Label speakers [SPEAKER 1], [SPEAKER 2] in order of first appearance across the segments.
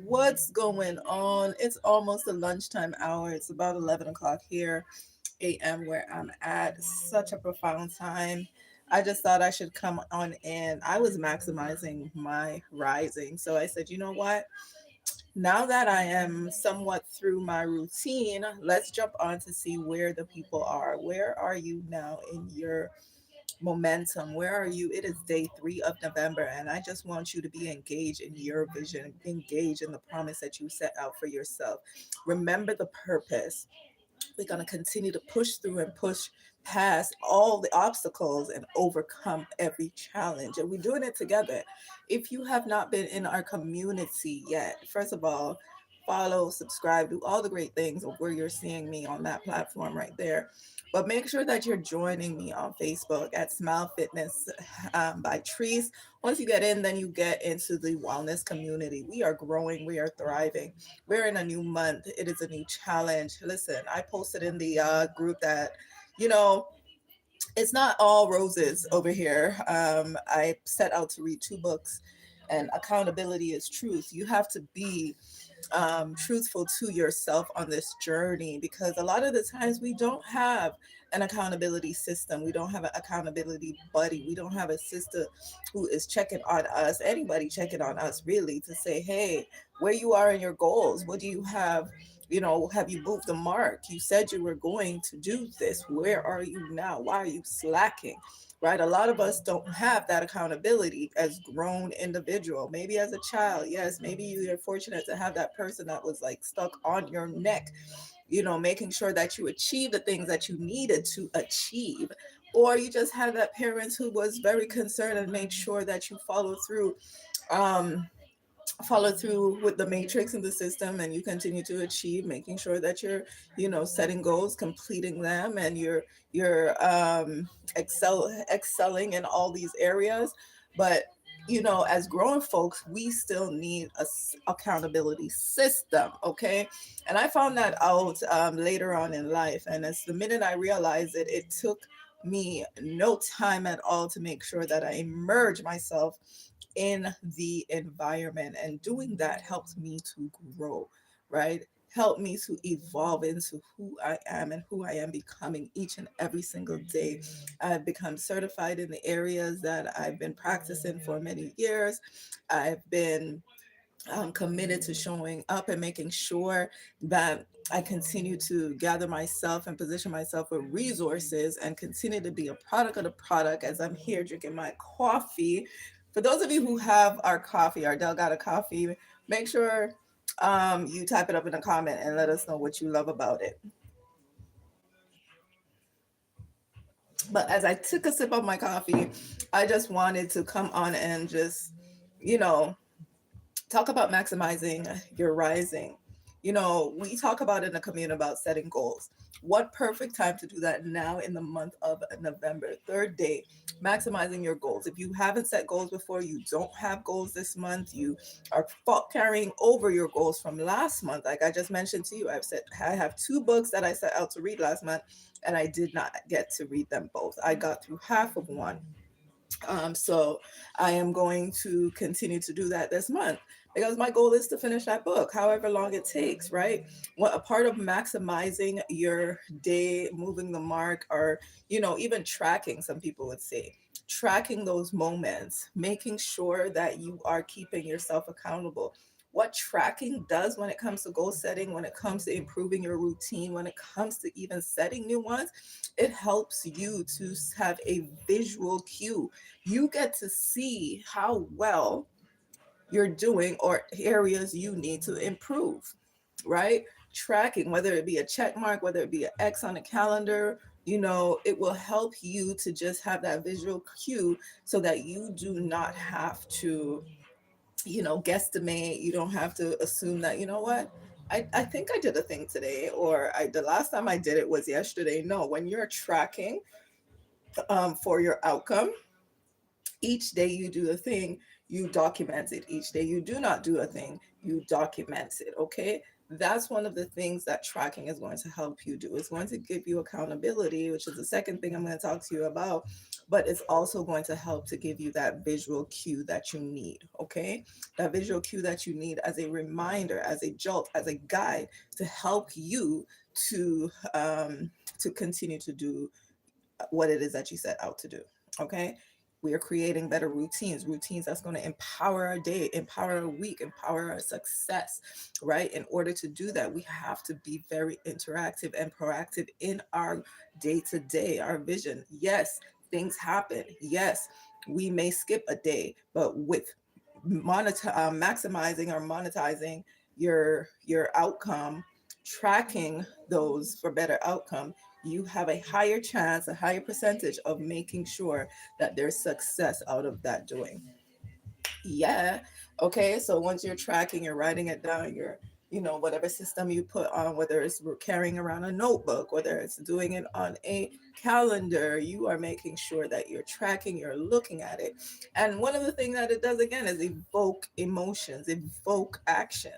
[SPEAKER 1] What's going on? It's almost the lunchtime hour. It's about 11 o'clock here, a.m., where I'm at. Such a profound time. I just thought I should come on in. I was maximizing my rising. So I said, you know what? Now that I am somewhat through my routine, let's jump on to see where the people are. Where are you now in your momentum? Where are you? It is day 3 of November, and I just want you to be engaged in your vision, engage in the promise that you set out for yourself. Remember the purpose. We're going to continue to push through and push past all the obstacles and overcome every challenge. And we're doing it together. If you have not been in our community yet, first of all, follow, subscribe, do all the great things of where you're seeing me on that platform right there. But make sure that you're joining me on Facebook at Smile Fitness by Trice. Once you get in, then you get into the wellness community. We are growing, we are thriving. We're in a new month. It is a new challenge. Listen, I posted in the group that, you know, it's not all roses over here. I set out to read 2 books, and accountability is truth. You have to be truthful to yourself on this journey, because a lot of the times we don't have an accountability system. We don't have an accountability buddy. We don't have a sister who is checking on us, anybody checking on us really, to say, hey, where you are in your goals. What do you have? Have you moved the mark? You said you were going to do this. Where are you now? Why are you slacking? Right? A lot of us don't have that accountability as grown individual. Maybe as a child, yes, maybe you're fortunate to have that person that was like stuck on your neck, making sure that you achieve the things that you needed to achieve. Or you just had that parent who was very concerned and made sure that you um, follow through with the matrix and the system, and you continue to achieve, making sure that you're setting goals, completing them, and you're excelling in all these areas. But as growing folks, we still need accountability system. Okay. And I found that out later on in life, and as the minute I realized it, it took me no time at all to make sure that I immerse myself in the environment. And doing that helps me to grow, right? Help me to evolve into who I am and who I am becoming each and every single day. I've become certified in the areas that I've been practicing for many years. I've been committed to showing up and making sure that I continue to gather myself and position myself with resources and continue to be a product of the product as I'm here drinking my coffee. For those of you who have our coffee, our Delgado coffee, make sure you type it up in a comment and let us know what you love about it. But as I took a sip of my coffee, I just wanted to come on and just, you know, talk about maximizing your rising. We talk about in the community about setting goals. What perfect time to do that now in the month of November, third day, maximizing your goals. If you haven't set goals before, you don't have goals this month, you are carrying over your goals from last month. Like I just mentioned to you, I have 2 books that I set out to read last month, and I did not get to read them both. I got through half of one. So I am going to continue to do that this month, because my goal is to finish that book, however long it takes, right? What a part of maximizing your day, moving the mark, or, even tracking, some people would say, tracking those moments, making sure that you are keeping yourself accountable. What tracking does when it comes to goal setting, when it comes to improving your routine, when it comes to even setting new ones, it helps you to have a visual cue. You get to see how well you're doing or areas you need to improve, right? Tracking, whether it be a check mark, whether it be an X on a calendar, it will help you to just have that visual cue so that you do not have to, guesstimate. You don't have to assume that, you know what? I think I did a thing today, or the last time I did it was yesterday. No, when you're tracking for your outcome, each day you do a thing, you document it. Each day you do not do a thing, you document it. Okay. That's one of the things that tracking is going to help you do. It's going to give you accountability, which is the second thing I'm going to talk to you about, but it's also going to help to give you that visual cue that you need, okay? That visual cue that you need as a reminder, as a jolt, as a guide to help you to continue to do what it is that you set out to do. Okay. We are creating better routines that's going to empower our day, empower our week, empower our success, right? In order to do that, we have to be very interactive and proactive in our day to day, our vision. Yes, things happen. Yes, we may skip a day, but with maximizing or monetizing your outcome, tracking those for better outcome, you have a higher chance, a higher percentage of making sure that there's success out of that doing. Yeah. Okay. So once you're tracking, you're writing it down, whatever system you put on, whether it's carrying around a notebook, whether it's doing it on a calendar, you are making sure that you're tracking, you're looking at it. And one of the things that it does again is evoke emotions, evoke action,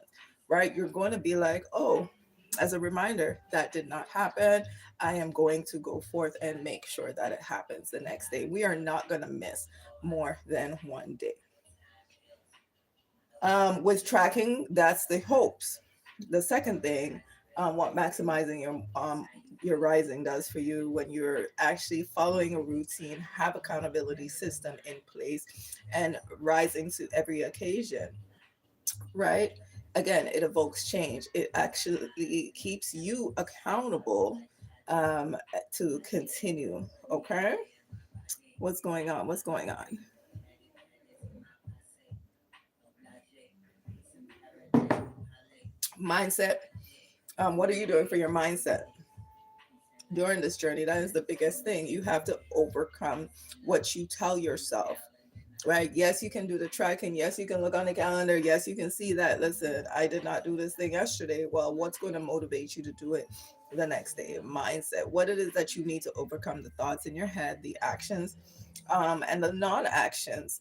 [SPEAKER 1] right? You're going to be like, oh, as a reminder, that did not happen. I am going to go forth and make sure that it happens the next day. We are not going to miss more than one day. With tracking, that's the hopes. The second thing, what maximizing your rising does for you when you're actually following a routine, have accountability system in place, and rising to every occasion, right? Again, it evokes change. It actually keeps you accountable to continue. Okay, what's going on? What's going on? Mindset. What are you doing for your mindset during this journey? That is the biggest thing. You have to overcome what you tell yourself, right? Yes, you can do the tracking. Yes, you can look on the calendar. Yes, you can see that, listen, I did not do this thing yesterday. Well, what's going to motivate you to do it the next day? Mindset. What it is that you need to overcome, the thoughts in your head, the actions, and the non-actions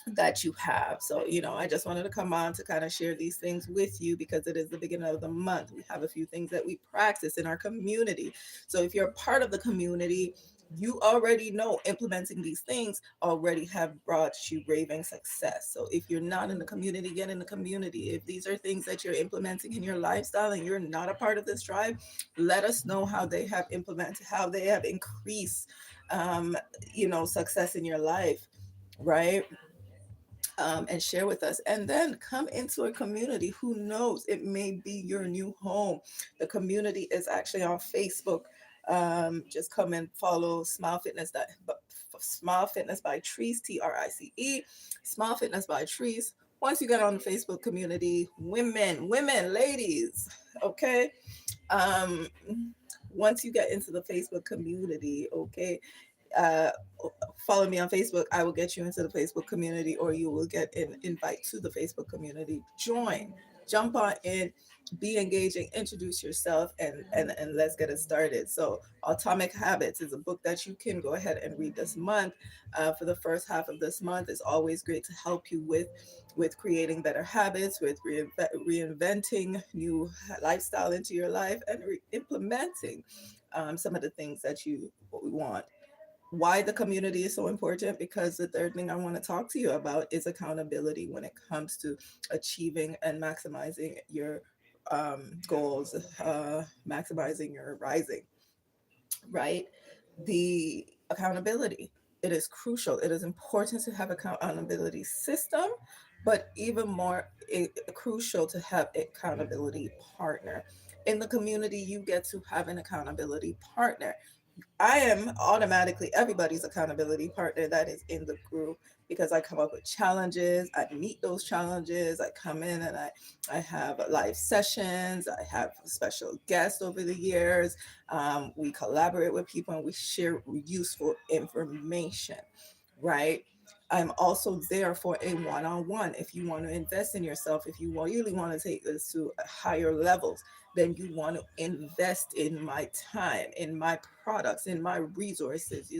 [SPEAKER 1] that you have. So, I just wanted to come on to kind of share these things with you because it is the beginning of the month. We have a few things that we practice in our community. So, if you're a part of the community, you already know implementing these things already have brought you raving success. So, if you're not in the community, get in the community. If these are things that you're implementing in your lifestyle and you're not a part of this tribe, let us know how they have implemented, how they have increased, um, success in your life, right? And share with us. And then come into a community. Who knows? It may be your new home. The community is actually on Facebook. Just come and follow Smile Fitness by Trice, Trice. Smile Fitness by Trice. Once you get on the Facebook community, women, ladies, okay. Um, Once you get into the Facebook community, okay, uh, follow me on Facebook. I will get you into the Facebook community, or you will get an invite to the Facebook community. Join, jump on in, be engaging, introduce yourself, and let's get it started. So, Atomic Habits is a book that you can go ahead and read this month. For the first half of this month, it's always great to help you with creating better habits, with reinventing new lifestyle into your life, and implementing some of the things that you want. Why the community is so important, because the third thing I want to talk to you about is accountability when it comes to achieving and maximizing your goals, maximizing your rising, right? The accountability, it is crucial. It is important to have accountability system, but even more crucial to have accountability partner. In the community, you get to have an accountability partner. I am automatically everybody's accountability partner that is in the group, because I come up with challenges, I meet those challenges, I come in and I have live sessions, I have special guests over the years. We collaborate with people and we share useful information, right? I'm also there for a one-on-one. If you want to invest in yourself, if you really want to take this to higher levels, then you want to invest in my time, in my products, in my resources. It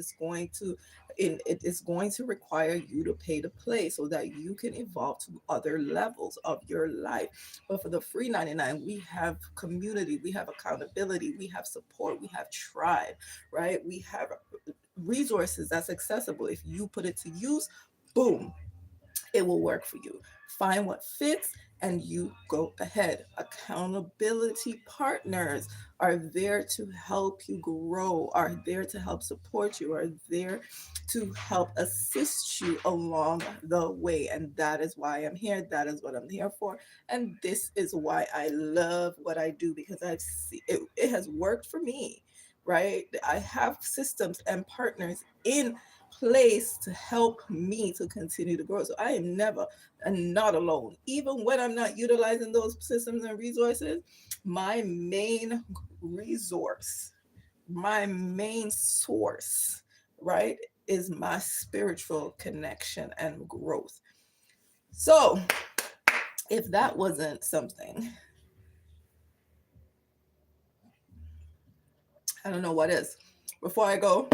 [SPEAKER 1] is going to require you to pay to play so that you can evolve to other levels of your life. But for the free 99, we have community, we have accountability, we have support, we have tribe, right? We have resources that's accessible. If you put it to use, boom, it will work for you. Find what fits and you go ahead. Accountability partners are there to help you grow, are there to help support you, are there to help assist you along the way. And that is why I'm here. That is what I'm here for. And this is why I love what I do, because I've seen it has worked for me, right? I have systems and partners in place to help me to continue to grow. So I am never and not alone. Even when I'm not utilizing those systems and resources, my main resource, my main source, right, is my spiritual connection and growth. So if that wasn't something, I don't know what is. Before I go,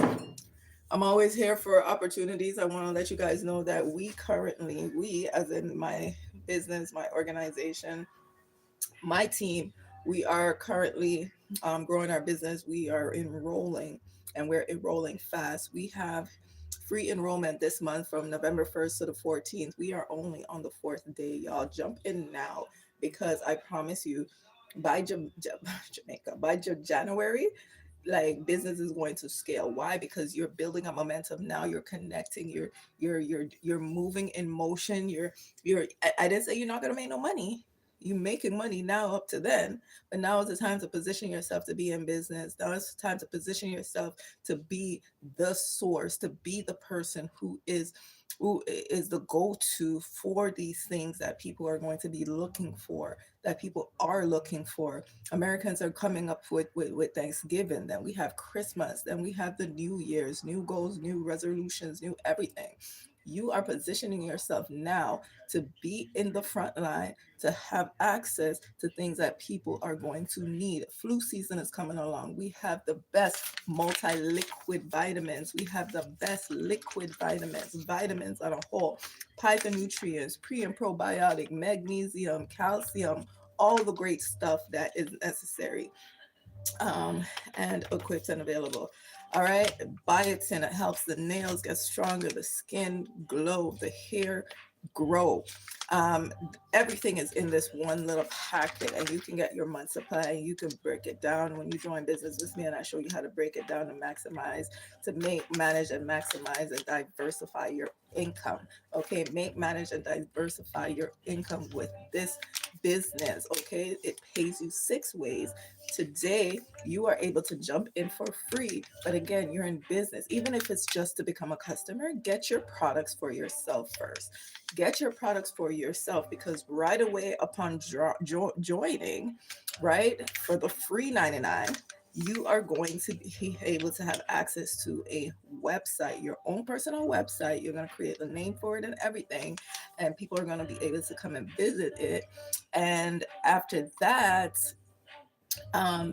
[SPEAKER 1] I'm always here for opportunities. I want to let you guys know that we as in my business, my organization, my team, we are currently growing our business. We are enrolling, and we're enrolling fast. We have free enrollment this month from November 1st to the 14th. We are only on the fourth day. Y'all jump in now, because I promise you, by Jamaica, by January, like business is going to scale. Why? Because you're building a momentum now. You're connecting. You're moving in motion. I didn't say you're not gonna make no money. You're making money now up to then, but now is the time to position yourself to be in business. Now it's the time to position yourself to be the source, to be the person who is the go-to for these things that people are going to be looking for, that people are looking for. Americans are coming up with Thanksgiving, then we have Christmas, then we have the New Year's, new goals, new resolutions, new everything. You are positioning yourself now to be in the front line, to have access to things that people are going to need. Flu season is coming along. We have the best multi-liquid vitamins. We have the best liquid vitamins on a whole, phytonutrients, pre and probiotic, magnesium, calcium, all the great stuff that is necessary, um, and equipped and available. All right, biotin, it helps the nails get stronger, the skin glow, the hair grow. Um, Everything is in this one little packet, and you can get your month supply. You can break it down when you join business with me, and I show you how to break it down to maximize, to make, manage, and maximize and diversify your income. Okay, make, manage, and diversify your income with this business. Okay, it pays you 6 ways. Today, you are able to jump in for free. But again, you're in business. Even if it's just to become a customer, get your products for yourself first. Get your products for yourself, because right away upon joining, right, for the free 99, you are going to be able to have access to a website, your own personal website. You're going to create the name for it and everything, and people are going to be able to come and visit it. And after that,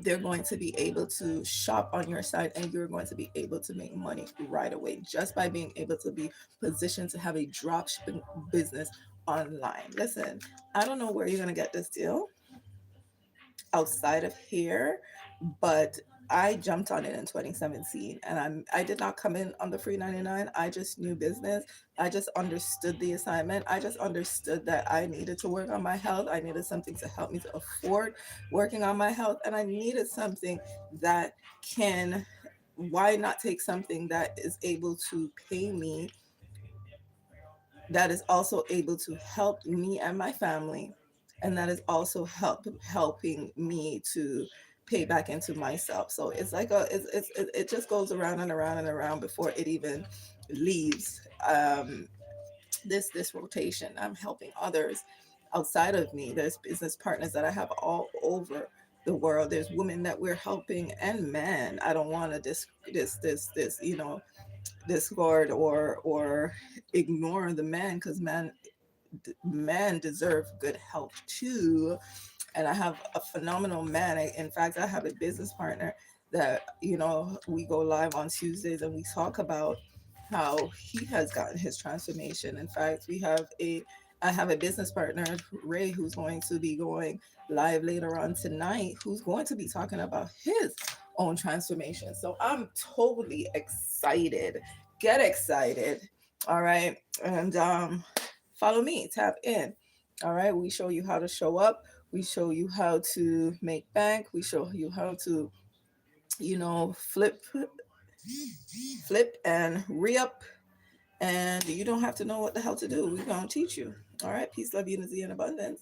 [SPEAKER 1] they're going to be able to shop on your site, and you're going to be able to make money right away just by being able to be positioned to have a drop shipping business online. Listen, I don't know where you're going to get this deal outside of here, but I jumped on it in 2017, and I did not come in on the free 99. I just knew business. I just understood the assignment. I just understood that I needed to work on my health. I needed something to help me to afford working on my health, and I needed something that can, why not take something that is able to pay me, that is also able to help me and my family, and that is also helping me to pay back into myself. So it's like it just goes around and around and around before it even leaves, this rotation. I'm helping others outside of me. There's business partners that I have all over the world. There's women that we're helping, and men. I don't want to this discard or ignore the man, because men deserve good health too. And I have a phenomenal man. In fact, I have a business partner that, we go live on Tuesdays and we talk about how he has gotten his transformation. In fact, I have a business partner, Ray, who's going to be going live later on tonight, who's going to be talking about his own transformation. So I'm totally excited. Get excited. All right. And follow me, tap in. All right. We show you how to show up. We show you how to make bank. We show you how to, flip and re-up. And you don't have to know what the hell to do. We're going to teach you. All right. Peace, love, unity, and abundance.